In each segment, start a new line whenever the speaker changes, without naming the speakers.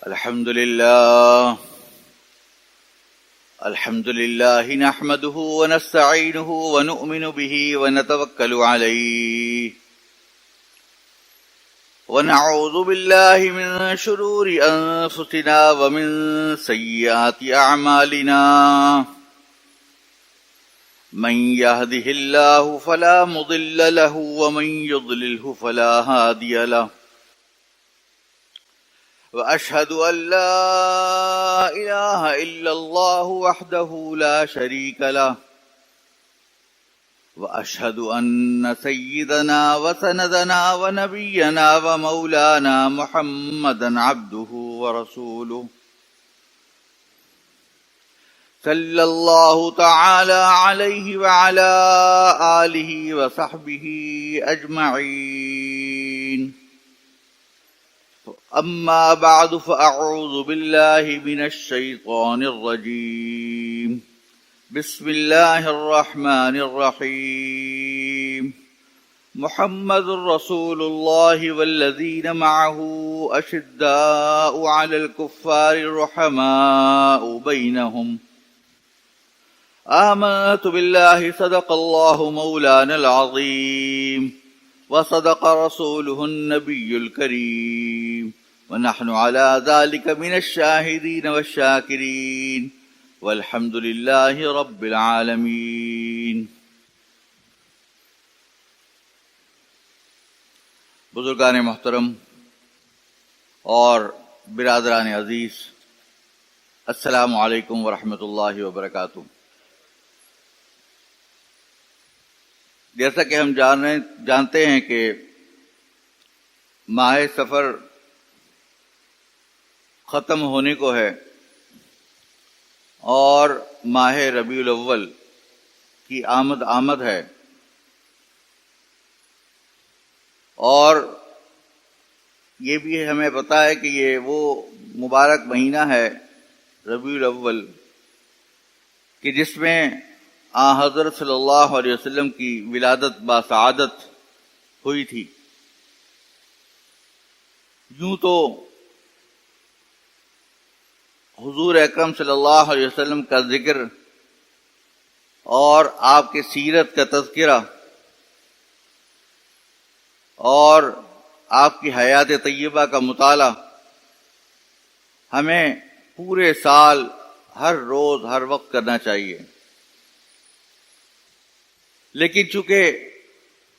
الحمد لله نحمده ونستعينه ونؤمن به ونتوكل عليه ونعوذ بالله من شرور أنفسنا ومن سيئات أعمالنا من يهده الله فلا مضل له ومن يضلله فلا هادي له وأشهد أن لا إله إلا الله وحده لا شريك له وأشهد أن سيدنا وسندنا ونبينا ومولانا محمدا عبده ورسوله صلى الله تعالى عليه وعلى آله وصحبه أجمعين. أما بعد فأعوذ بالله من الشيطان الرجيم. بسم الله الرحمن الرحيم. محمد رسول الله والذين معه أشداء على الكفار رحماء بينهم آمنت بالله صدق الله مولانا العظيم وصدق رسوله النبي الكريم ونحن على ذلك من الشاهدين والشاكرين والحمد لله رب العالمين. بزرگان محترم اور برادران عزیز، السلام علیکم ورحمۃ اللہ وبرکاتہ. جیسا کہ ہم جانتے ہیں کہ ماہ سفر ختم ہونے کو ہے اور ماہ ربیع الاول کی آمد ہے، اور یہ بھی ہمیں پتہ ہے کہ یہ وہ مبارک مہینہ ہے ربیع الاول کہ جس میں حضرت صلی اللہ علیہ وسلم کی ولادت باسعادت ہوئی تھی. یوں تو حضور اکرم صلی اللہ علیہ وسلم کا ذکر اور آپ کے سیرت کا تذکرہ اور آپ کی حیات طیبہ کا مطالعہ ہمیں پورے سال ہر روز ہر وقت کرنا چاہیے، لیکن چونکہ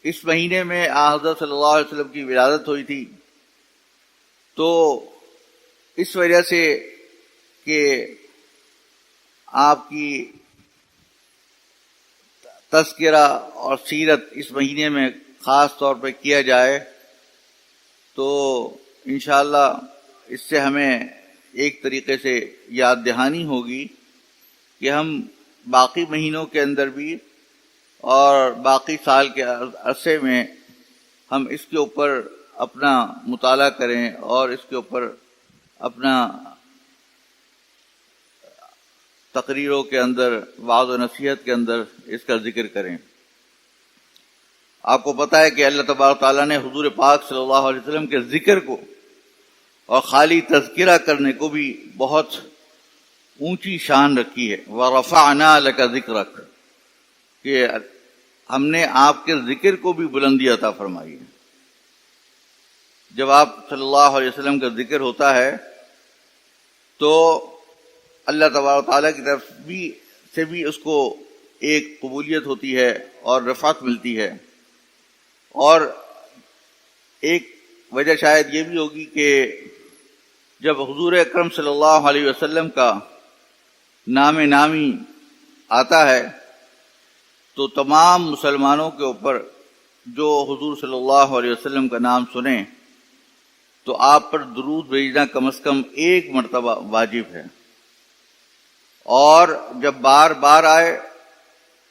اس مہینے میں حضرت صلی اللہ علیہ وسلم کی ولادت ہوئی تھی تو اس وجہ سے کہ آپ کی تذکرہ اور سیرت اس مہینے میں خاص طور پہ کیا جائے تو انشاءاللہ اس سے ہمیں ایک طریقے سے یاد دہانی ہوگی کہ ہم باقی مہینوں کے اندر بھی اور باقی سال کے عرصے میں ہم اس کے اوپر اپنا مطالعہ کریں اور اس کے اوپر اپنا تقریروں کے اندر، وعظ و نصیحت کے اندر اس کا ذکر کریں. آپ کو پتہ ہے کہ اللہ تبارک تعالیٰ نے حضور پاک صلی اللہ علیہ وسلم کے ذکر کو اور خالی تذکرہ کرنے کو بھی بہت اونچی شان رکھی ہے. وَرَفَعْنَا لَكَ ذِكْرَكَ، کہ ہم نے آپ کے ذکر کو بھی بلندی عطا فرمائی ہے. جب آپ صلی اللہ علیہ وسلم کا ذکر ہوتا ہے تو اللہ تبارک تعالیٰ کی طرف سے بھی اس کو ایک قبولیت ہوتی ہے اور رفعت ملتی ہے. اور ایک وجہ شاید یہ بھی ہوگی کہ جب حضور اکرم صلی اللہ علیہ وسلم کا نام نامی آتا ہے تو تمام مسلمانوں کے اوپر جو حضور صلی اللہ علیہ وسلم کا نام سنیں تو آپ پر درود بھیجنا کم از کم ایک مرتبہ واجب ہے، اور جب بار بار آئے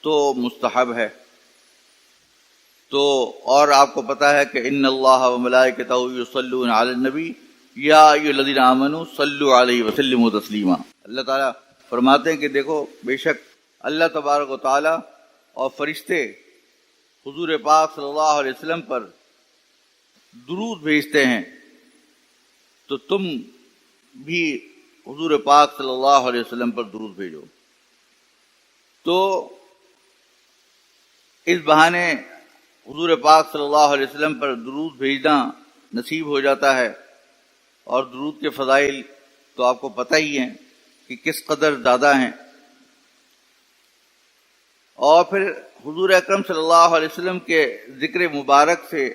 تو مستحب ہے. تو اور آپ کو پتہ ہے کہ ان اللہ وملائکتہ یصلون علی النبی یا ایھا الذین آمنوا صلوا علیہ وسلموا تسلیما. اللہ تعالیٰ فرماتے ہیں کہ دیکھو بے شک اللہ تبارک و تعالیٰ اور فرشتے حضور پاک صلی اللہ علیہ وسلم پر درود بھیجتے ہیں، تو تم بھی حضور پاک صلی اللہ علیہ وسلم پر درود بھیجو۔ تو اس بہانے حضور پاک صلی اللہ علیہ وسلم پر درود بھیجنا نصیب ہو جاتا ہے، اور درود کے فضائل تو آپ کو پتہ ہی ہیں کہ کس قدر زیادہ ہیں۔ اور پھر حضور اکرم صلی اللہ علیہ وسلم کے ذکر مبارک سے،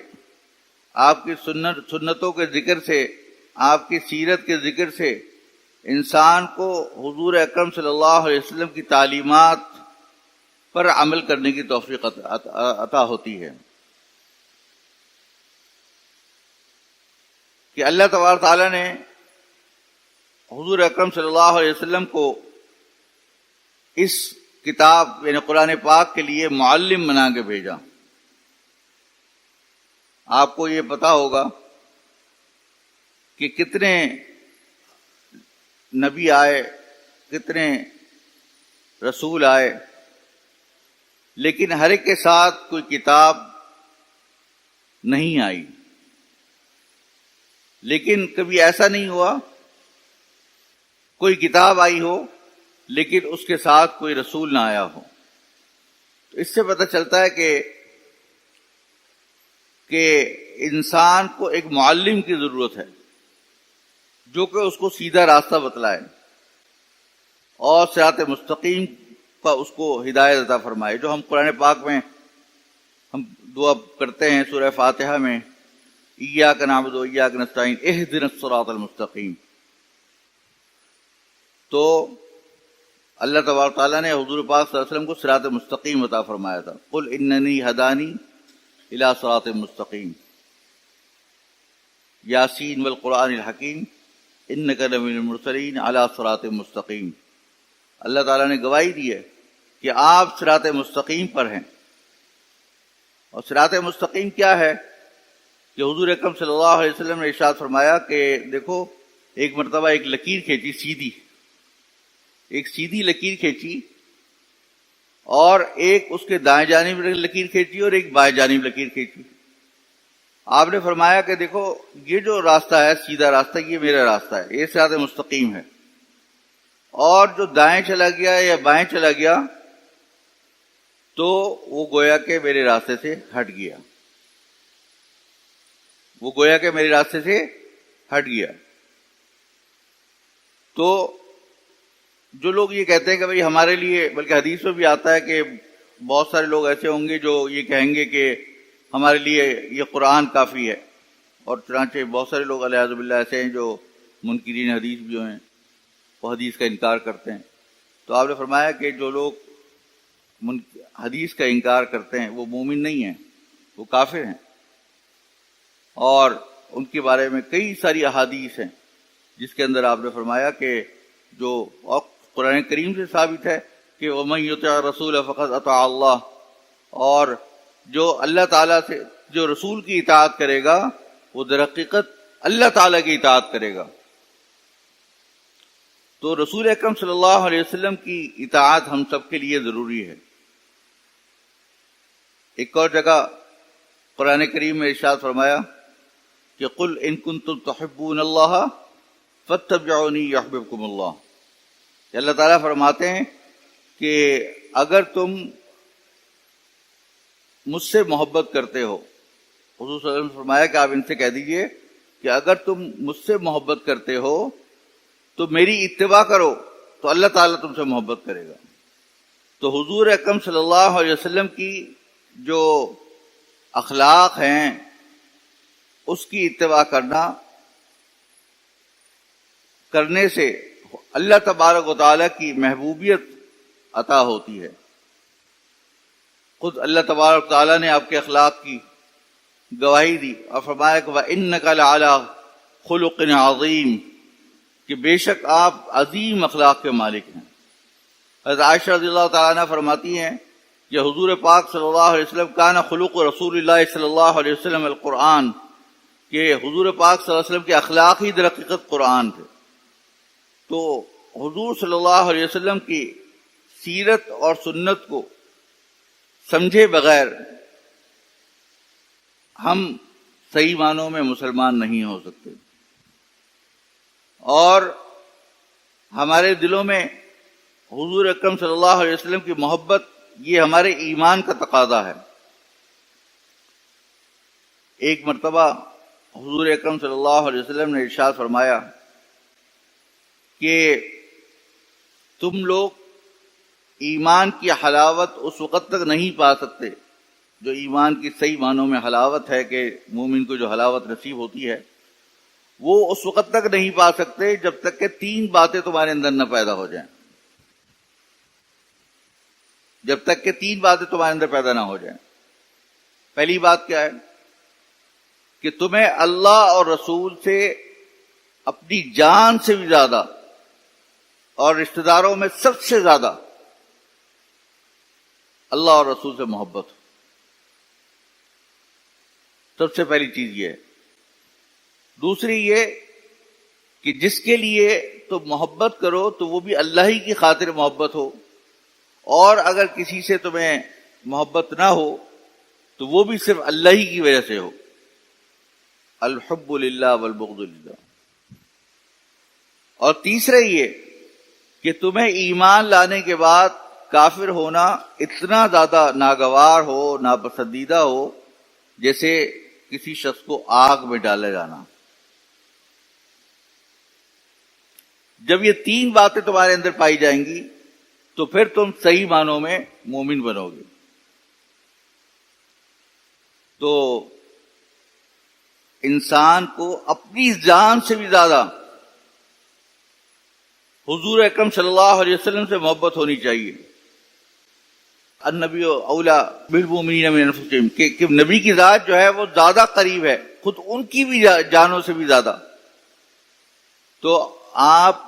آپ کی سنتوں کے ذکر سے، آپ کی سیرت کے ذکر سے انسان کو حضور اکرم صلی اللہ علیہ وسلم کی تعلیمات پر عمل کرنے کی توفیق عطا ہوتی ہے، کہ اللہ تبارک تعالیٰ نے حضور اکرم صلی اللہ علیہ وسلم کو اس کتاب یعنی قرآن پاک کے لیے معلم بنا کے بھیجا۔ آپ کو یہ پتا ہوگا کہ کتنے نبی آئے، کتنے رسول آئے، لیکن ہر ایک کے ساتھ کوئی کتاب نہیں آئی۔ لیکن کبھی ایسا نہیں ہوا کوئی کتاب آئی ہو لیکن اس کے ساتھ کوئی رسول نہ آیا ہو۔ تو اس سے پتہ چلتا ہے کہ انسان کو ایک معلم کی ضرورت ہے جو کہ اس کو سیدھا راستہ بتلائے اور صراط مستقیم پر اس کو ہدایت عطا فرمائے۔ جو ہم قرآن پاک میں ہم دعا کرتے ہیں سورہ فاتحہ میں، ایاک نعبد و ایاک نستعین اہدنا الصراط المستقیم، تو اللہ تبارک تعالیٰ نے حضور پاک صلی اللہ علیہ وسلم کو صراط مستقیم عطا فرمایا تھا۔ قل اننی ہدانی الی صراط مستقیم، یاسین والقرآن الحکیم انک لمن المرسلین علی صراط مستقیم۔ اللہ تعالیٰ نے گواہی دی ہے کہ آپ صراط مستقیم پر ہیں۔ اور صراط مستقیم کیا ہے؟ کہ حضور اکرم صلی اللہ علیہ وسلم نے ارشاد فرمایا کہ دیکھو، ایک مرتبہ ایک لکیر کھینچی، سیدھی لکیر کھینچی، اور ایک اس کے دائیں جانب لکیر کھینچی اور ایک بائیں جانب لکیر کھینچی۔ آپ نے فرمایا کہ دیکھو یہ جو راستہ ہے، سیدھا راستہ، یہ میرا راستہ ہے، یہ صراط مستقیم ہے، اور جو دائیں چلا گیا یا بائیں چلا گیا تو وہ گویا کہ میرے راستے سے ہٹ گیا، تو جو لوگ یہ کہتے ہیں کہ بھئی ہمارے لیے، بلکہ حدیث میں بھی آتا ہے کہ بہت سارے لوگ ایسے ہوں گے جو یہ کہیں گے کہ ہمارے لیے یہ قرآن کافی ہے، اور چنانچہ بہت سارے لوگ والعیاذ باللہ ایسے ہیں جو منکرین حدیث بھی ہیں، وہ حدیث کا انکار کرتے ہیں۔ تو آپ نے فرمایا کہ جو لوگ حدیث کا انکار کرتے ہیں وہ مومن نہیں ہیں، وہ کافر ہیں، اور ان کے بارے میں کئی ساری احادیث ہیں جس کے اندر آپ نے فرمایا کہ جو قرآن کریم سے ثابت ہے کہ وَمَن يُطِعِ الرَّسُولَ فَقَدْ أَطَاعَ اللَّهَ، اور جو اللہ تعالیٰ سے جو رسول کی اطاعت کرے گا وہ در حقیقت اللہ تعالیٰ کی اطاعت کرے گا۔ تو رسول اکرم صلی اللہ علیہ وسلم کی اطاعت ہم سب کے لیے ضروری ہے۔ ایک اور جگہ قرآن کریم میں ارشاد فرمایا کہ قل ان کنتم تحبون اللہ فاتبعونی یحببکم اللہ، کہ اللہ تعالیٰ فرماتے ہیں کہ اگر تم مجھ سے محبت کرتے ہو، حضور صلی اللہ علیہ وسلم نے فرمایا کہ آپ ان سے کہہ دیجئے کہ اگر تم مجھ سے محبت کرتے ہو تو میری اتباع کرو تو اللہ تعالیٰ تم سے محبت کرے گا۔ تو حضور اکرم صلی اللہ علیہ وسلم کی جو اخلاق ہیں اس کی اتباع کرنے سے اللہ تبارک و تعالیٰ کی محبوبیت عطا ہوتی ہے۔ خود اللہ تبارک و تعالیٰ نے آپ کے اخلاق کی گواہی دی اور فرمایا کہ وَإِنَّكَ لَعَلَىٰ خُلُقٍ عَظِيمٍ، کہ بے شک آپ عظیم اخلاق کے مالک ہیں۔ حضرت عائشہ رضی اللہ تعالیٰ عنہ فرماتی ہیں کہ حضور پاک صلی اللہ علیہ وسلم کان خلق رسول اللہ صلی اللہ علیہ وسلم القرآن، کہ حضور پاک صلی اللہ علیہ وسلم کے اخلاق ہی در حقیقت قرآن تھے۔ تو حضور صلی اللہ علیہ وسلم کی سیرت اور سنت کو سمجھے بغیر ہم صحیح معنوں میں مسلمان نہیں ہو سکتے، اور ہمارے دلوں میں حضور اکرم صلی اللہ علیہ وسلم کی محبت، یہ ہمارے ایمان کا تقاضا ہے۔ ایک مرتبہ حضور اکرم صلی اللہ علیہ وسلم نے ارشاد فرمایا کہ تم لوگ ایمان کی حلاوت اس وقت تک نہیں پا سکتے، جو ایمان کی صحیح معنوں میں حلاوت ہے کہ مومن کو جو حلاوت نصیب ہوتی ہے، وہ اس وقت تک نہیں پا سکتے جب تک کہ 3 باتیں تمہارے اندر نہ پیدا ہو جائیں۔ جب تک کہ 3 باتیں تمہارے اندر پیدا نہ ہو جائیں۔ پہلی بات کیا ہے کہ تمہیں اللہ اور رسول سے اپنی جان سے بھی زیادہ اور رشتہ داروں میں سب سے زیادہ اللہ اور رسول سے محبت ہو۔ سب سے پہلی چیز یہ ہے۔ دوسری یہ کہ جس کے لیے تو محبت کرو تو وہ بھی اللہ ہی کی خاطر محبت ہو، اور اگر کسی سے تمہیں محبت نہ ہو تو وہ بھی صرف اللہ ہی کی وجہ سے ہو۔ الحب للہ والبغض للہ۔ اور تیسرا یہ کہ تمہیں ایمان لانے کے بعد کافر ہونا اتنا زیادہ ناگوار ہو، ناپسندیدہ ہو، جیسے کسی شخص کو آگ میں ڈالا جانا۔ جب یہ 3 باتیں تمہارے اندر پائی جائیں گی تو پھر تم صحیح معنوں میں مومن بنو گے۔ تو انسان کو اپنی جان سے بھی زیادہ حضور اکرم صلی اللہ علیہ وسلم سے محبت ہونی چاہیے۔ النبی اولا بالمؤمنین من انفسہم، کہ نبی کی ذات جو ہے وہ زیادہ قریب ہے خود ان کی بھی جانوں سے بھی زیادہ۔ تو آپ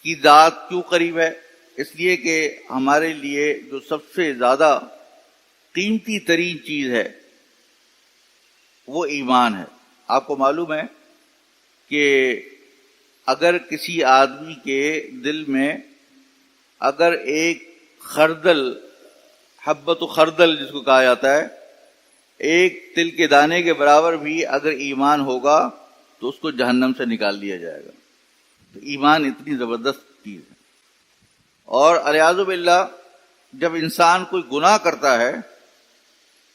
کی ذات کیوں قریب ہے؟ اس لیے کہ ہمارے لیے جو سب سے زیادہ قیمتی ترین چیز ہے وہ ایمان ہے۔ آپ کو معلوم ہے کہ اگر کسی آدمی کے دل میں اگر ایک خردل، حبت خردل جس کو کہا جاتا ہے، ایک تل کے دانے کے برابر بھی اگر ایمان ہوگا تو اس کو جہنم سے نکال دیا جائے گا۔ تو ایمان اتنی زبردست چیز ہے۔ اور الیاذ باللہ جب انسان کوئی گناہ کرتا ہے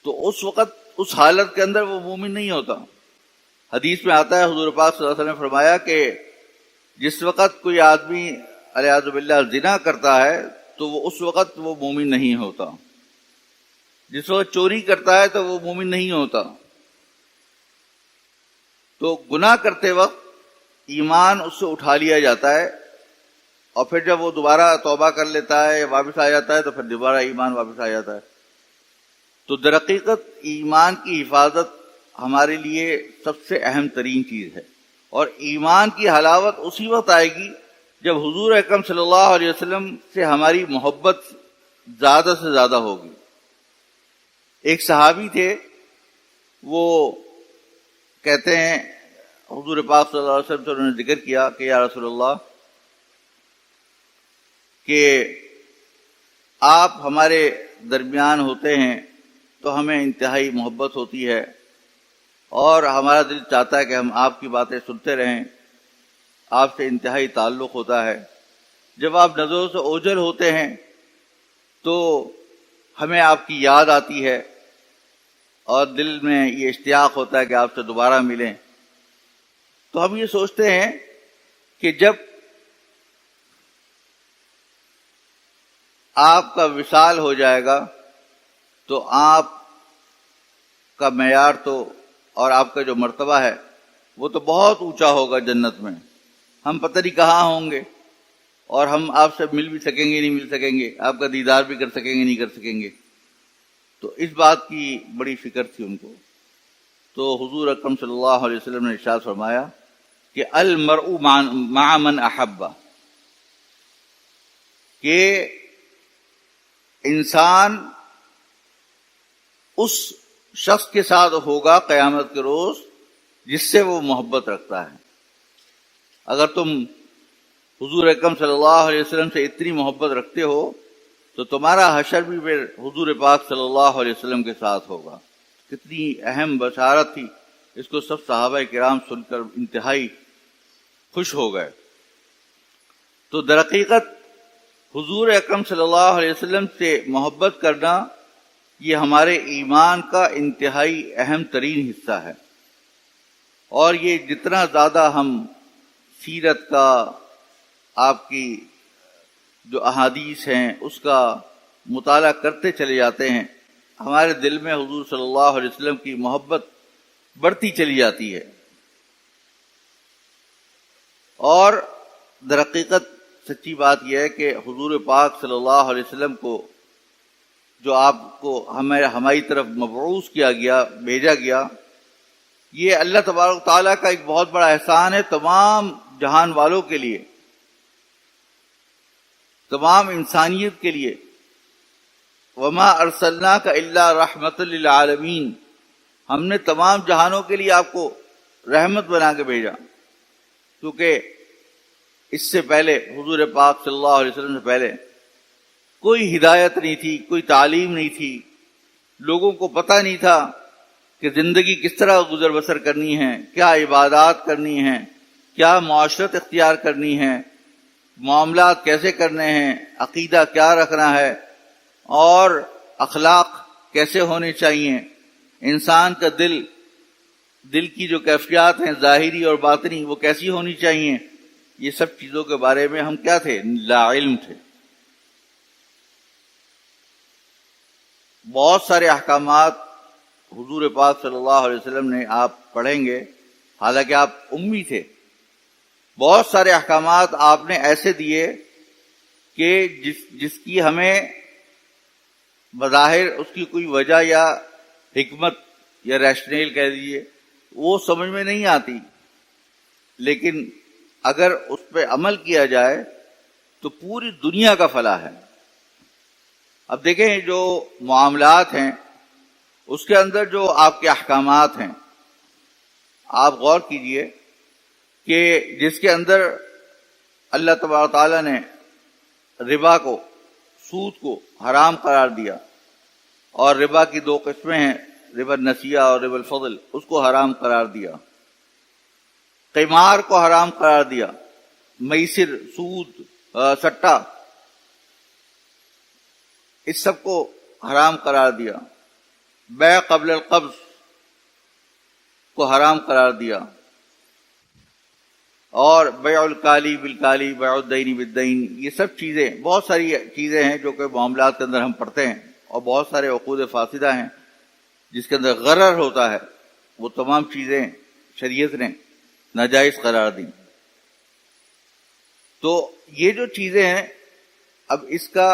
تو اس وقت اس حالت کے اندر وہ مومن نہیں ہوتا۔ حدیث میں آتا ہے، حضور پاک صلی اللہ علیہ وسلم نے فرمایا کہ جس وقت کوئی آدمی الیاذ باللہ زنا کرتا ہے تو وہ اس وقت وہ مومن نہیں ہوتا۔ جس وقت چوری کرتا ہے تو وہ مومن نہیں ہوتا۔ تو گناہ کرتے وقت ایمان اس سے اٹھا لیا جاتا ہے، اور پھر جب وہ دوبارہ توبہ کر لیتا ہے یا واپس آ جاتا ہے تو پھر دوبارہ ایمان واپس آ جاتا ہے۔ تو درحقیقت ایمان کی حفاظت ہمارے لیے سب سے اہم ترین چیز ہے، اور ایمان کی حلاوت اسی وقت آئے گی جب حضور اکرم صلی اللہ علیہ وسلم سے ہماری محبت زیادہ سے زیادہ ہوگی۔ ایک صحابی تھے، وہ کہتے ہیں حضور پاک صلی اللہ علیہ وسلم سے انہوں نے ذکر کیا کہ یا رسول اللہ، کہ آپ ہمارے درمیان ہوتے ہیں تو ہمیں انتہائی محبت ہوتی ہے، اور ہمارا دل چاہتا ہے کہ ہم آپ کی باتیں سنتے رہیں، آپ سے انتہائی تعلق ہوتا ہے۔ جب آپ نظروں سے اوجھل ہوتے ہیں تو ہمیں آپ کی یاد آتی ہے، اور دل میں یہ اشتیاق ہوتا ہے کہ آپ سے دوبارہ ملیں۔ تو ہم یہ سوچتے ہیں کہ جب آپ کا وصال ہو جائے گا تو آپ کا معیار تو اور آپ کا جو مرتبہ ہے وہ تو بہت اونچا ہوگا جنت میں، ہم پتہ نہیں کہاں ہوں گے، اور ہم آپ سے مل بھی سکیں گے نہیں مل سکیں گے، آپ کا دیدار بھی کر سکیں گے نہیں کر سکیں گے۔ تو اس بات کی بڑی فکر تھی ان کو۔ تو حضور اکرم صلی اللہ علیہ وسلم نے ارشاد فرمایا کہ المرء مع من احب، کہ انسان اس شخص کے ساتھ ہوگا قیامت کے روز جس سے وہ محبت رکھتا ہے۔ اگر تم حضور اکرم صلی اللہ علیہ وسلم سے اتنی محبت رکھتے ہو تو تمہارا حشر بھی پھر حضور پاک صلی اللہ علیہ وسلم کے ساتھ ہوگا۔ کتنی اہم بشارت تھی، اس کو سب صحابہ کرام سن کر انتہائی خوش ہو گئے۔ تو در حقیقت حضور اکرم صلی اللہ علیہ وسلم سے محبت کرنا یہ ہمارے ایمان کا انتہائی اہم ترین حصہ ہے، اور یہ جتنا زیادہ ہم سیرت کا، آپ کی جو احادیث ہیں اس کا مطالعہ کرتے چلے جاتے ہیں، ہمارے دل میں حضور صلی اللہ علیہ وسلم کی محبت بڑھتی چلی جاتی ہے۔ اور در حقیقت سچی بات یہ ہے کہ حضور پاک صلی اللہ علیہ وسلم کو جو آپ کو ہماری طرف مبعوث کیا گیا، بھیجا گیا، یہ اللہ تبارک و تعالیٰ کا ایک بہت بڑا احسان ہے تمام جہان والوں کے لیے، تمام انسانیت کے لیے۔ وما ارسلناک الا رحمت للعالمین، ہم نے تمام جہانوں کے لیے آپ کو رحمت بنا کے بھیجا، کیونکہ اس سے پہلے حضور پاک صلی اللہ علیہ وسلم سے پہلے کوئی ہدایت نہیں تھی، کوئی تعلیم نہیں تھی، لوگوں کو پتہ نہیں تھا کہ زندگی کس طرح گزر بسر کرنی ہے، کیا عبادات کرنی ہیں، کیا معاشرت اختیار کرنی ہے، معاملات کیسے کرنے ہیں، عقیدہ کیا رکھنا ہے، اور اخلاق کیسے ہونے چاہیے، انسان کا دل کی جو کیفیات ہیں ظاہری اور باطنی وہ کیسی ہونی چاہیے، یہ سب چیزوں کے بارے میں ہم کیا تھے؟ لا علم تھے۔ بہت سارے احکامات حضور پاک صلی اللہ علیہ وسلم نے، آپ پڑھیں گے، حالانکہ آپ امی تھے، بہت سارے احکامات آپ نے ایسے دیے کہ جس کی ہمیں بظاہر اس کی کوئی وجہ یا حکمت یا ریشنل کہہ دیجیے وہ سمجھ میں نہیں آتی، لیکن اگر اس پہ عمل کیا جائے تو پوری دنیا کا فلاح ہے۔ اب دیکھیں جو معاملات ہیں اس کے اندر جو آپ کے احکامات ہیں، آپ غور کیجئے کہ جس کے اندر اللہ تبارک تعالیٰ نے ربا کو، سود کو حرام قرار دیا، اور ربا کی دو قسمیں ہیں، ربا النسیہ اور ربا الفضل، اس کو حرام قرار دیا، قمار کو حرام قرار دیا، میسر، سود، سٹہ، اس سب کو حرام قرار دیا، بیع قبل القبض کو حرام قرار دیا، اور بیع الکالی بالکالی، بیع الدین بالدین، یہ سب چیزیں، بہت ساری چیزیں ہیں جو کہ معاملات کے اندر ہم پڑھتے ہیں، اور بہت سارے عقود فاسدہ ہیں جس کے اندر غرر ہوتا ہے، وہ تمام چیزیں شریعت نے ناجائز قرار دی۔ تو یہ جو چیزیں ہیں، اب اس کا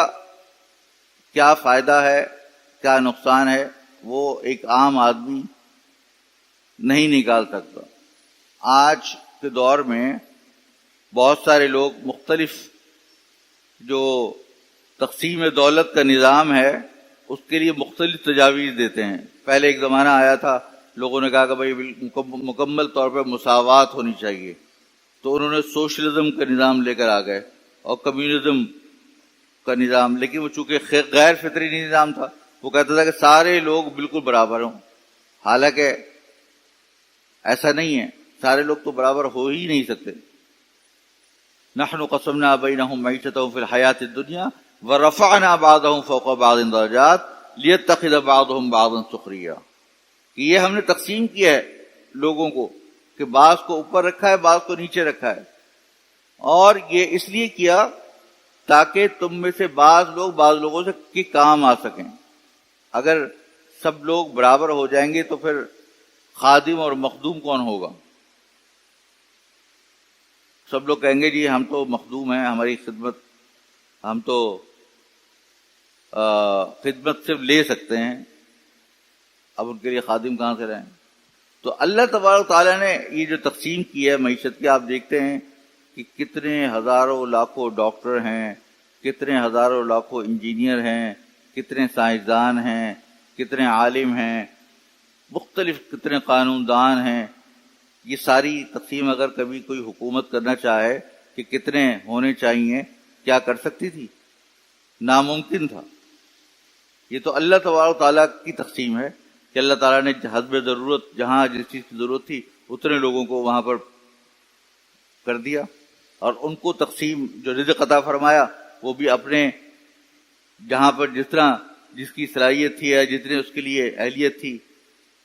کیا فائدہ ہے، کیا نقصان ہے، وہ ایک عام آدمی نہیں نکال سکتا۔ آج کے دور میں بہت سارے لوگ مختلف جو تقسیم دولت کا نظام ہے اس کے لیے مختلف تجاویز دیتے ہیں۔ پہلے ایک زمانہ آیا تھا، لوگوں نے کہا کہ بھائی مکمل طور پہ مساوات ہونی چاہیے، تو انہوں نے سوشلزم کا نظام لے کر آ گئے اور کمیونزم کا نظام، لیکن وہ چونکہ غیر فطری نظام تھا، وہ کہتا تھا کہ سارے لوگ بالکل برابر ہوں، حالانکہ ایسا نہیں ہے، سارے لوگ تو برابر ہو ہی نہیں سکتے۔ نحن قسمنا بینہم معیشتہم فی الحیاۃ الدنیا ورفعنا بعضہم فوق بعض درجات لیتخذ بعضہم بعضا سخریا، کہ یہ ہم نے تقسیم کیا ہے لوگوں کو، کہ بعض کو اوپر رکھا ہے، بعض کو نیچے رکھا ہے، اور یہ اس لیے کیا تاکہ تم میں سے بعض لوگ بعض لوگوں سے کے کام آ سکیں۔ اگر سب لوگ برابر ہو جائیں گے تو پھر خادم اور مخدوم کون ہوگا؟ سب لوگ کہیں گے جی ہم تو مخدوم ہیں، ہماری خدمت، ہم تو خدمت صرف لے سکتے ہیں، اب ان کے لیے خادم کہاں سے رہیں؟ تو اللہ تبارک تعالیٰ نے یہ جو تقسیم کی ہے معیشت کی، آپ دیکھتے ہیں کہ کتنے ہزاروں لاکھوں ڈاکٹر ہیں، کتنے ہزاروں لاکھوں انجینئر ہیں، کتنے سائنسدان ہیں، کتنے عالم ہیں، مختلف کتنے قانون دان ہیں۔ یہ ساری تقسیم اگر کبھی کوئی حکومت کرنا چاہے کہ کتنے ہونے چاہیے، کیا کر سکتی تھی؟ ناممکن تھا۔ یہ تو اللہ تبارک تعالیٰ کی تقسیم ہے کہ اللہ تعالیٰ نے حسب ضرورت جہاں جس چیز کی ضرورت تھی اتنے لوگوں کو وہاں پر کر دیا، اور ان کو تقسیم جو رزق عطا فرمایا وہ بھی اپنے جہاں پر جس کی صلاحیت تھی یا جتنے اس کے لیے اہلیت تھی،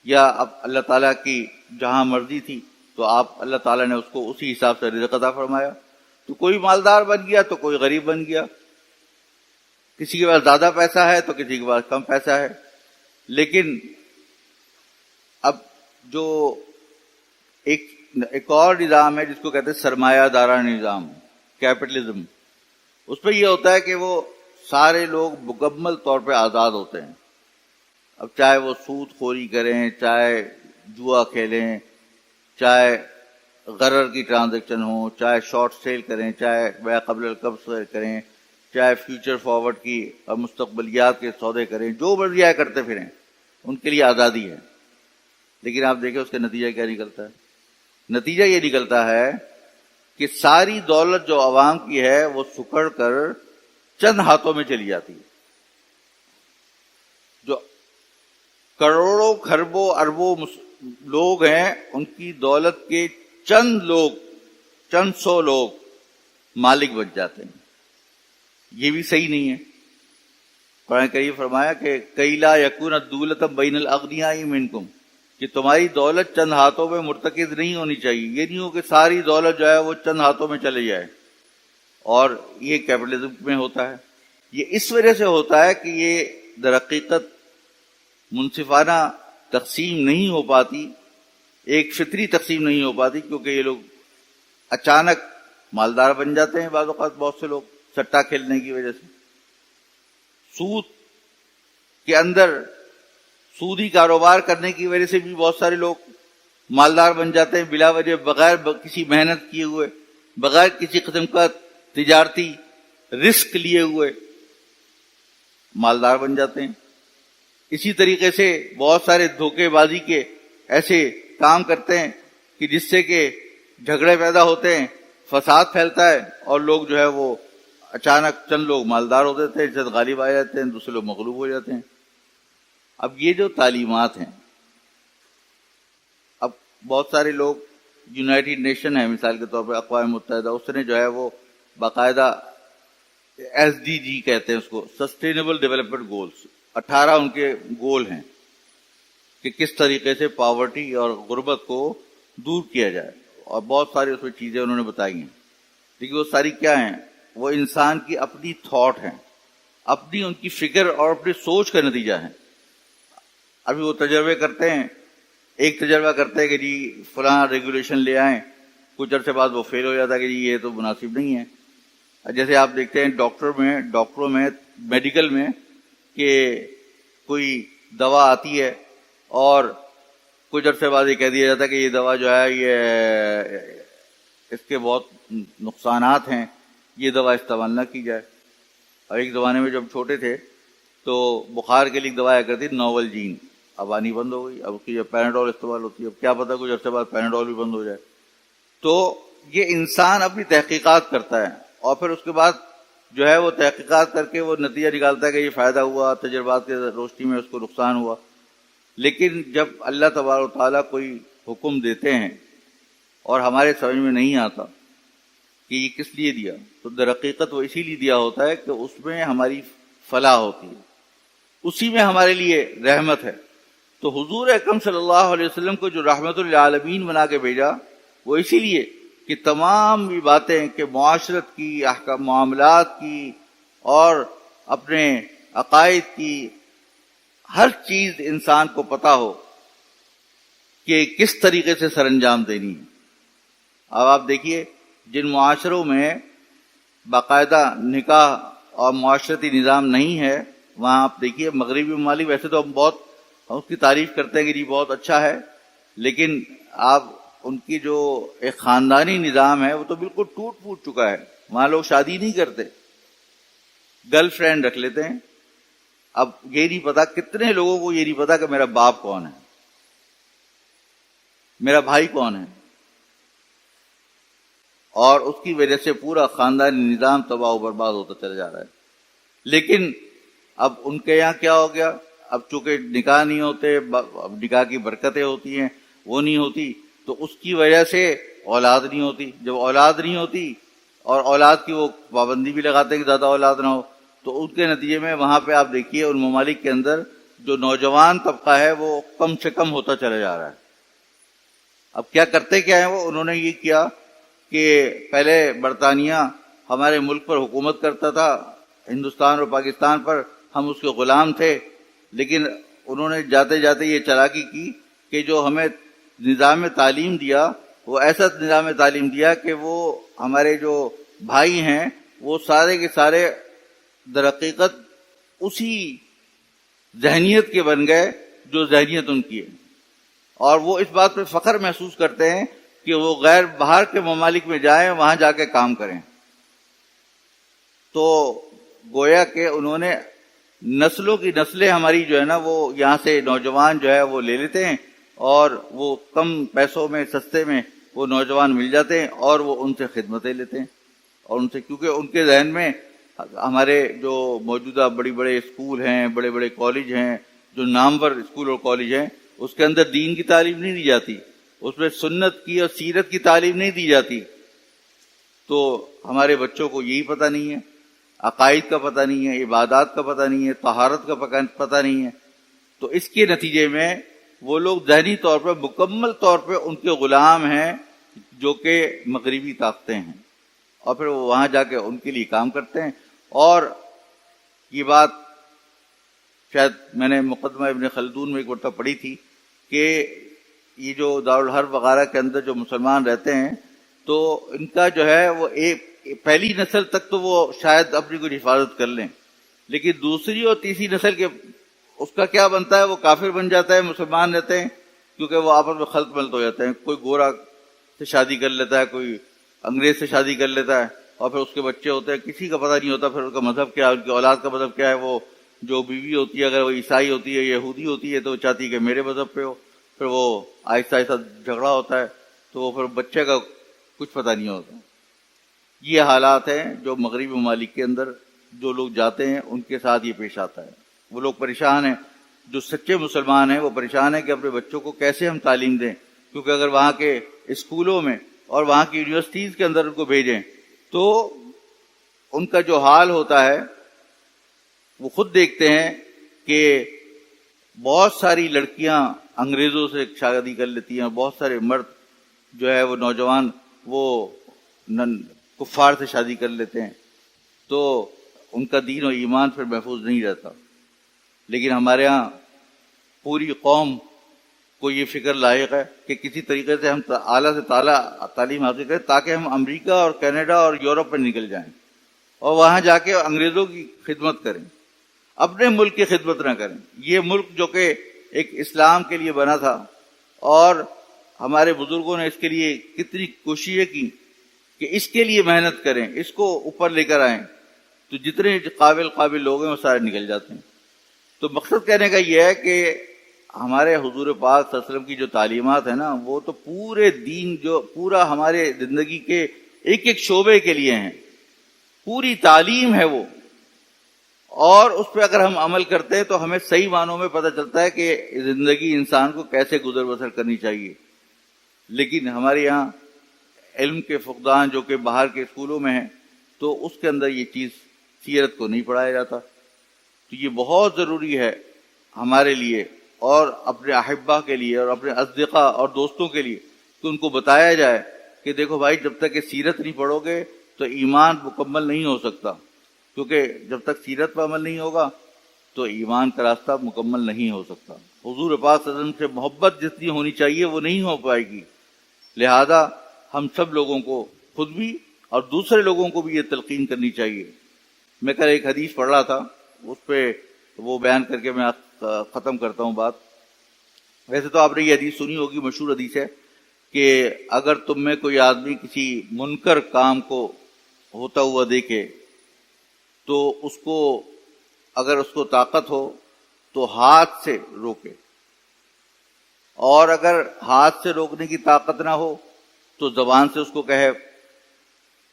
یا اب اللہ تعالیٰ کی جہاں مرضی تھی، تو آپ اللہ تعالیٰ نے اس کو اسی حساب سے رزق عطا فرمایا. تو کوئی مالدار بن گیا تو کوئی غریب بن گیا، کسی کے پاس زیادہ پیسہ ہے تو کسی کے پاس کم پیسہ ہے. لیکن اب جو ایک اور نظام ہے جس کو کہتے ہیں سرمایہ دارانہ نظام، کیپٹلزم، اس پہ یہ ہوتا ہے کہ وہ سارے لوگ مکمل طور پہ آزاد ہوتے ہیں. اب چاہے وہ سود خوری کریں، چاہے جوا کھیلیں، چاہے غرر کی ٹرانزیکشن ہو، چاہے شارٹ سیل کریں، چاہے بیع قبل القبض کریں، چاہے فیوچر فارورڈ کی اور مستقبلیات کے سودے کریں، جو مرضی آئے کرتے پھریں، ان کے لیے آزادی ہے. لیکن آپ دیکھیں اس کا نتیجہ کیا نکلتا ہے. نتیجہ یہ نکلتا ہے کہ ساری دولت جو عوام کی ہے وہ سکڑ کر چند ہاتھوں میں چلی جاتی ہے. جو کروڑوں کھربوں اربوں لوگ ہیں ان کی دولت کے چند سو لوگ مالک بن جاتے ہیں. یہ بھی صحیح نہیں ہے. قرآن کریم فرمایا کہ کئی لا یکون الدولۃ بین الاغنیاء منکم، کہ تمہاری دولت چند ہاتھوں میں مرتکز نہیں ہونی چاہیے. یہ نہیں ہو کہ ساری دولت جو ہے وہ چند ہاتھوں میں چلے جائے. اور یہ کیپٹلزم میں ہوتا ہے. یہ اس وجہ سے ہوتا ہے کہ یہ در حقیقت منصفانہ تقسیم نہیں ہو پاتی، ایک فطری تقسیم نہیں ہو پاتی، کیونکہ یہ لوگ اچانک مالدار بن جاتے ہیں. بعض اوقات بہت سے لوگ سٹا کھیلنے کی وجہ سے، سود کے اندر سودی کاروبار کرنے کی وجہ سے بھی بہت سارے لوگ مالدار بن جاتے ہیں، بلا وجہ بغیر کسی محنت کیے ہوئے، بغیر کسی قسم کا تجارتی رسک لیے ہوئے مالدار بن جاتے ہیں. اسی طریقے سے بہت سارے دھوکے بازی کے ایسے کام کرتے ہیں کہ جس سے کہ جھگڑے پیدا ہوتے ہیں، فساد پھیلتا ہے، اور لوگ جو ہے وہ اچانک چند لوگ مالدار ہوتے تھے، جب غالب آ جاتے ہیں دوسرے لوگ مغلوب ہو جاتے ہیں. اب یہ جو تعلیمات ہیں، اب بہت سارے لوگ یونائٹڈ نیشن ہے مثال کے طور پہ اقوام متحدہ، اس نے جو ہے وہ باقاعدہ SDG کہتے ہیں اس کو، سسٹینیبل ڈیولپمنٹ گولز، 18 ان کے گول ہیں کہ کس طریقے سے پاورٹی اور غربت کو دور کیا جائے، اور بہت ساری اس میں چیزیں انہوں نے بتائی ہیں. لیکن وہ ساری کیا ہیں؟ وہ انسان کی اپنی تھاٹ ہیں، اپنی ان کی فکر اور اپنی سوچ کا نتیجہ ہے. ابھی وہ تجربے کرتے ہیں، ایک تجربہ کرتے ہیں کہ جی فلاں ریگولیشن لے آئیں، کچھ عرصے بعد وہ فیل ہو جاتا ہے کہ جی یہ تو مناسب نہیں ہے. جیسے آپ دیکھتے ہیں ڈاکٹروں میں میڈیکل میں کہ کوئی دوا آتی ہے اور کچھ عرصے بعد یہ کہہ دیا جاتا ہے کہ یہ دوا جو ہے یہ اس کے بہت نقصانات ہیں، یہ دوا استعمال نہ کی جائے. اور ایک زمانے میں جب چھوٹے تھے تو بخار کے لیے دوا آیا کرتی نوول جین، اب آنی بند ہو گئی. اب اس کی جو پیراڈول استعمال ہوتی ہے، اب کیا پتا کچھ عرصے بعد پیراڈول بھی بند ہو جائے. تو یہ انسان اپنی تحقیقات کرتا ہے، اور پھر اس کے بعد جو ہے وہ تحقیقات کر کے وہ نتیجہ نکالتا ہے کہ یہ فائدہ ہوا، تجربات کی روشنی میں اس کو نقصان ہوا. لیکن جب اللہ تبارک و تعالیٰ کوئی حکم دیتے ہیں اور ہمارے سمجھ میں نہیں آتا کہ یہ کس لیے دیا، تو در حقیقت وہ اسی لیے دیا ہوتا ہے کہ اس میں ہماری فلاح ہوتی ہے، اسی میں ہمارے لیے رحمت ہے. تو حضور اکرم صلی اللہ علیہ وسلم کو جو رحمت للعالمین بنا کے بھیجا، وہ اسی لیے کہ تمام بھی باتیں کہ معاشرت کی، احکام معاملات کی اور اپنے عقائد کی، ہر چیز انسان کو پتہ ہو کہ کس طریقے سے سر انجام دینی ہے. اب آپ دیکھیے جن معاشروں میں باقاعدہ نکاح اور معاشرتی نظام نہیں ہے، وہاں آپ دیکھیے مغربی ممالک، ویسے تو ہم بہت اس کی تعریف کرتے ہیں کہ جی بہت اچھا ہے، لیکن آپ ان کی جو ایک خاندانی نظام ہے وہ تو بالکل ٹوٹ پھوٹ چکا ہے. وہاں لوگ شادی نہیں کرتے، گرل فرینڈ رکھ لیتے ہیں. اب یہ نہیں پتا، کتنے لوگوں کو یہ نہیں پتا کہ میرا باپ کون ہے، میرا بھائی کون ہے، اور اس کی وجہ سے پورا خاندانی نظام تباہ و برباد ہوتا چلا جا رہا ہے. لیکن اب ان کے یہاں کیا ہو گیا، اب چونکہ نکاح نہیں ہوتے، اب نکاح کی برکتیں ہوتی ہیں وہ نہیں ہوتی، تو اس کی وجہ سے اولاد نہیں ہوتی. جب اولاد نہیں ہوتی اور اولاد کی وہ پابندی بھی لگاتے ہیں کہ زیادہ اولاد نہ ہو، تو ان کے نتیجے میں وہاں پہ آپ دیکھیے ان ممالک کے اندر جو نوجوان طبقہ ہے وہ کم سے کم ہوتا چلا جا رہا ہے. اب کیا کرتے کیا ہیں وہ؟ انہوں نے یہ کیا کہ پہلے برطانیہ ہمارے ملک پر حکومت کرتا تھا، ہندوستان اور پاکستان پر، ہم اس کے غلام تھے، لیکن انہوں نے جاتے جاتے یہ چالاکی کی کہ جو ہمیں نظام تعلیم دیا وہ ایسا نظام تعلیم دیا کہ وہ ہمارے جو بھائی ہیں وہ سارے کے سارے در حقیقت اسی ذہنیت کے بن گئے جو ذہنیت ان کی ہے، اور وہ اس بات پہ فخر محسوس کرتے ہیں کہ وہ غیر باہر کے ممالک میں جائیں، وہاں جا کے کام کریں. تو گویا کہ انہوں نے نسلوں کی نسلیں ہماری جو ہے نا وہ یہاں سے نوجوان جو ہے وہ لے لیتے ہیں، اور وہ کم پیسوں میں سستے میں وہ نوجوان مل جاتے ہیں اور وہ ان سے خدمتیں لیتے ہیں. اور ان سے کیونکہ ان کے ذہن میں ہمارے جو موجودہ بڑے بڑے اسکول ہیں، بڑے بڑے کالج ہیں، جو نامور اسکول اور کالج ہیں، اس کے اندر دین کی تعلیم نہیں دی جاتی، اس میں سنت کی اور سیرت کی تعلیم نہیں دی جاتی. تو ہمارے بچوں کو یہی پتہ نہیں ہے، عقائد کا پتہ نہیں ہے، عبادات کا پتہ نہیں ہے، طہارت کا پتہ نہیں ہے. تو اس کے نتیجے میں وہ لوگ ذہنی طور پر مکمل طور پہ ان کے غلام ہیں جو کہ مغربی طاقتیں ہیں، اور پھر وہ وہاں جا کے ان کے لیے کام کرتے ہیں. اور یہ بات شاید میں نے مقدمہ ابن خلدون میں ایک مرتبہ پڑھی تھی کہ یہ جو دارالحرب وغیرہ کے اندر جو مسلمان رہتے ہیں تو ان کا جو ہے وہ ایک پہلی نسل تک تو وہ شاید اپنی کچھ حفاظت کر لیں، لیکن دوسری اور تیسری نسل کے اس کا کیا بنتا ہے؟ وہ کافر بن جاتا ہے. مسلمان رہتے ہیں کیونکہ وہ آپس میں خلط ملط ہو جاتے ہیں، کوئی گورا سے شادی کر لیتا ہے، کوئی انگریز سے شادی کر لیتا ہے، اور پھر اس کے بچے ہوتے ہیں، کسی کا پتہ نہیں ہوتا پھر ان کا مذہب کیا ہے، ان کی اولاد کا مذہب کیا ہے. وہ جو بیوی ہوتی ہے اگر وہ عیسائی ہوتی ہے، یہودی ہوتی ہے، تو وہ چاہتی ہے کہ میرے مذہب پہ ہو. پھر وہ آہستہ آہستہ جھگڑا ہوتا ہے، تو وہ پھر بچے کا کچھ پتہ نہیں ہوتا. یہ حالات ہیں جو مغربی ممالک کے اندر جو لوگ جاتے ہیں ان کے ساتھ یہ پیش آتا ہے. وہ لوگ پریشان ہیں، جو سچے مسلمان ہیں وہ پریشان ہیں کہ اپنے بچوں کو کیسے ہم تعلیم دیں، کیونکہ اگر وہاں کے اسکولوں میں اور وہاں کی یونیورسٹیز کے اندر ان کو بھیجیں تو ان کا جو حال ہوتا ہے وہ خود دیکھتے ہیں کہ بہت ساری لڑکیاں انگریزوں سے شادی کر لیتی ہیں، اور بہت سارے مرد جو ہے وہ نوجوان وہ کفار سے شادی کر لیتے ہیں، تو ان کا دین و ایمان پھر محفوظ نہیں رہتا. لیکن ہمارے ہاں پوری قوم کو یہ فکر لائق ہے کہ کسی طریقے سے ہم اعلیٰ سے اعلیٰ تعلیم حاصل کریں تاکہ ہم امریکہ اور کینیڈا اور یورپ میں نکل جائیں اور وہاں جا کے انگریزوں کی خدمت کریں، اپنے ملک کی خدمت نہ کریں. یہ ملک جو کہ ایک اسلام کے لیے بنا تھا، اور ہمارے بزرگوں نے اس کے لیے کتنی کوششیں کی کہ اس کے لیے محنت کریں، اس کو اوپر لے کر آئیں، تو جتنے قابل لوگ ہیں وہ سارے نکل جاتے ہیں. تو مقصد کہنے کا یہ ہے کہ ہمارے حضور پاک صلی اللہ علیہ وسلم کی جو تعلیمات ہیں نا وہ تو پورے دین، جو پورا ہمارے زندگی کے ایک ایک شعبے کے لیے ہیں، پوری تعلیم ہے وہ. اور اس پہ اگر ہم عمل کرتے ہیں تو ہمیں صحیح معنوں میں پتہ چلتا ہے کہ زندگی انسان کو کیسے گزر بسر کرنی چاہیے. لیکن ہمارے یہاں علم کے فقدان جو کہ باہر کے اسکولوں میں ہیں، تو اس کے اندر یہ چیز سیرت کو نہیں پڑھایا جاتا. تو یہ بہت ضروری ہے ہمارے لیے اور اپنے احبہ کے لیے اور اپنے اصدقاء اور دوستوں کے لیے کہ ان کو بتایا جائے کہ دیکھو بھائی، جب تک کہ سیرت نہیں پڑھو گے تو ایمان مکمل نہیں ہو سکتا، کیونکہ جب تک سیرت پر عمل نہیں ہوگا تو ایمان کا راستہ مکمل نہیں ہو سکتا. حضور پاک صلی اللہ علیہ وسلم سے محبت جتنی ہونی چاہیے وہ نہیں ہو پائے گی. لہذا ہم سب لوگوں کو، خود بھی اور دوسرے لوگوں کو بھی یہ تلقین کرنی چاہیے. میں کل ایک حدیث پڑھ رہا تھا، اس پہ وہ بیان کر کے میں ختم کرتا ہوں بات. ویسے تو آپ نے یہ حدیث سنی ہوگی، مشہور حدیث ہے کہ اگر تم میں کوئی آدمی کسی منکر کام کو ہوتا ہوا دیکھے تو اس کو، اگر اس کو طاقت ہو تو ہاتھ سے روکے، اور اگر ہاتھ سے روکنے کی طاقت نہ ہو تو زبان سے اس کو کہے،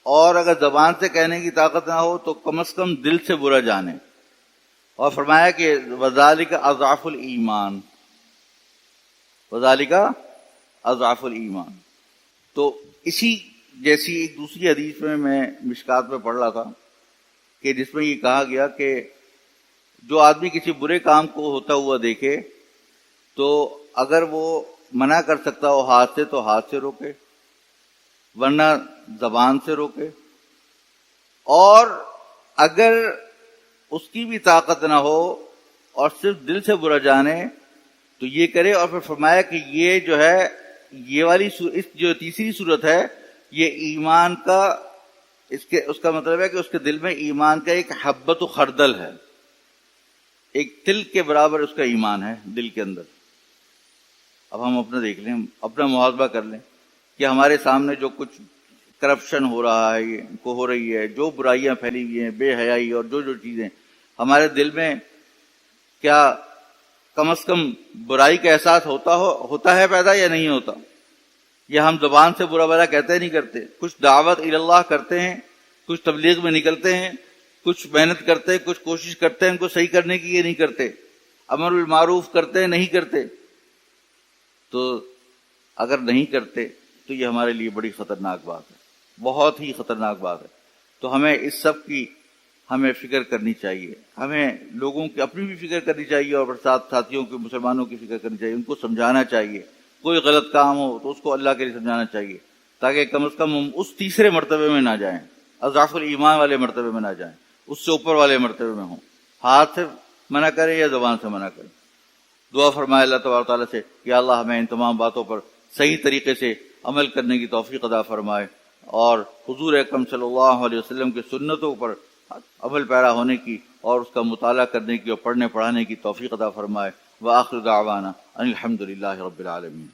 اور اگر زبان سے کہنے کی طاقت نہ ہو تو کم از کم دل سے برا جانے. اور فرمایا کہ وذالک اضعف الایمان، وذالک اضعف الایمان. تو اسی جیسی ایک دوسری حدیث میں مشکات میں پڑھ رہا تھا کہ جس میں یہ کہا گیا کہ جو آدمی کسی برے کام کو ہوتا ہوا دیکھے تو اگر وہ منع کر سکتا ہو ہاتھ سے تو ہاتھ سے روکے، ورنہ زبان سے روکے، اور اگر اس کی بھی طاقت نہ ہو اور صرف دل سے برا جانے تو یہ کرے۔ اور پھر فرمایا کہ یہ جو ہے یہ والی اس جو تیسری صورت ہے یہ ایمان کا اس کا مطلب ہے کہ اس کے دل میں ایمان کا ایک حبت و خردل ہے، ایک تل کے برابر اس کا ایمان ہے دل کے اندر۔ اب ہم اپنا دیکھ لیں، اپنا محاسبہ کر لیں کہ ہمارے سامنے جو کچھ کرپشن ہو رہا ہے، ہو رہی ہے، جو برائیاں پھیلی ہوئی ہیں، بے حیائی اور جو چیزیں ہمارے دل میں، کیا کم از کم برائی کا احساس ہوتا ہے پیدا یا نہیں ہوتا؟ یا ہم زبان سے برا بھلا کہتے نہیں کرتے؟ کچھ دعوت اللہ کرتے ہیں، کچھ تبلیغ میں نکلتے ہیں، کچھ محنت کرتے ہیں، کچھ کوشش کرتے ہیں ان کو صحیح کرنے کی، یہ نہیں کرتے، امر بالمعروف کرتے ہیں نہیں کرتے۔ تو اگر نہیں کرتے تو یہ ہمارے لیے بڑی خطرناک بات ہے، بہت ہی خطرناک بات ہے۔ تو ہمیں اس سب کی فکر کرنی چاہیے، ہمیں لوگوں کی اپنی بھی فکر کرنی چاہیے اور ساتھیوں کی، مسلمانوں کی فکر کرنی چاہیے، ان کو سمجھانا چاہیے، کوئی غلط کام ہو تو اس کو اللہ کے لیے سمجھانا چاہیے تاکہ کم از کم ہم اس تیسرے مرتبے میں نہ جائیں، اضعاف الایمان والے مرتبے میں نہ جائیں، اس سے اوپر والے مرتبے میں ہوں۔ ہاتھ سے منع کرے یا زبان سے منع کرے، دعا فرمائے اللہ تبارک تعالیٰ سے کہ اللہ ہمیں ان تمام باتوں پر صحیح طریقے سے عمل کرنے کی توفیق عطا فرمائے اور حضور اکرم صلی اللہ علیہ وسلم کی سنتوں پر عمل پیرا ہونے کی اور اس کا مطالعہ کرنے کی اور پڑھنے پڑھانے کی توفیق عطا فرمائے۔ وآخر دعوانا ان الحمد للہ رب العالمین۔